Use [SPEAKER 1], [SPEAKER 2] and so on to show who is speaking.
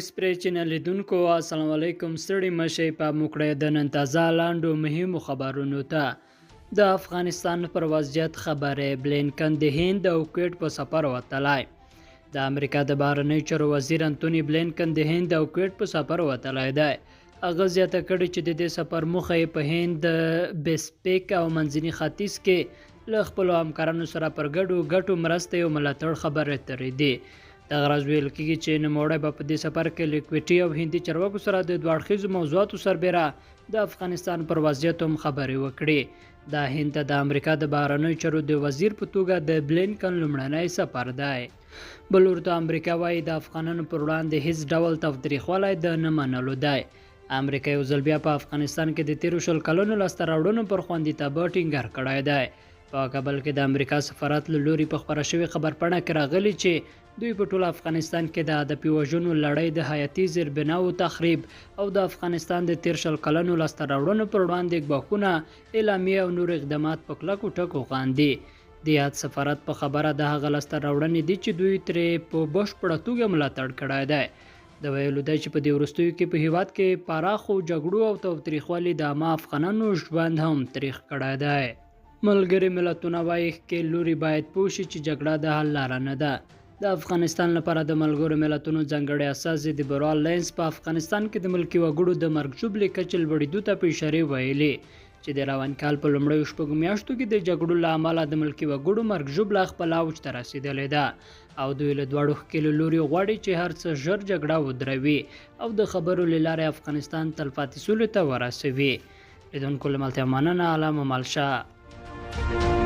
[SPEAKER 1] ایکسپریس چینل لیدونکو السلام علیکم. ستړي مشئ په موکړه د نن تازه لاندو مهمو خبرونو ته. د افغانستان پر وضعیت خبره. بلینکن د هند او کویټ په سفر وتلی. د امریکا د بهرنیو چارو وزیر انتوني بلینکن د هند او کویټ په سفر وتلی دی. هغه زیاته کړې چې د دې سفر موخه یې په هند بسپیک او منځني ختیځ کې له خپلو همکارانو سره پر ګډو ګټو مرستې او ملاتړ خبرې اترې دي. دغه راز ویل کېږي چې نوموړی به په دې سفر کې له کویټي او هندي چارواکو سره د دوه اړخیزو موضوعاتو سربیره د افغانستان پر وضعیت هم خبرې وکړي. دا هند ته د امریکا د بهرنیو چارو د وزیر په توګه د بلینکن لومړنی سفر دی. بل ورته امریکا وایي د افغانانو پر وړاندې هیڅ ډول تاوتریخوالی د نه منلو دی. امریکا یو ځل بیا په افغانستان کې د تیرو 20 کلونو لاسته راوړنو پر خوندیتابه ټینګار کړی دی. په کابل کې د امریکا سفارت له لوري په خپره شوې خبرپاڼه کې راغلي چې دوی په ټول افغانستان کې د هدفي وژنو لړۍ د حیاتي زیربناو تخریب او د افغانستان د تیر 20 کلونو لاسته راوړنو پر وړاندې ګواښونه اعلامیې او نور اقدامات په کلکو ټکو خاندي. د یاد سفارت په خبره د هغه لاسته راوړنې دي چې دوی ترې په بشپړه توګه ملاتړ کړی دی. د ویلو دی چې په دې وروستیو کې په هیواد کې پراخو جګړو او تاوتریخوالي د عامه افغانانو ژوند هم تریخ کړی دی. ملګري ملتونه وایي ښکېل لوري باید پوه شي چې جګړه د حل لاره نه ده. د افغانستان لپاره د ملګرو ملتونو ځانګړی استازي دیبورا لینس په افغانستان کې د ملکي وګړو د مرګ ژوبلې کچې لوړېدو ته په اشارې ویلي چې د روان کال په لومړیو 6 میاشتو کې د جګړو له امله د ملکي وګړو مرګ ژوبله خپل اوج ته رسېدلې ده او دوی له دواړو ښکېلو لوري غواړي چې هر څه ژر جګړه ودروي او د خبرو له لارې افغانستان تلپاتې سولې ته ورسوي. لیدونکو له ملتیا مننه. علامه مالشه.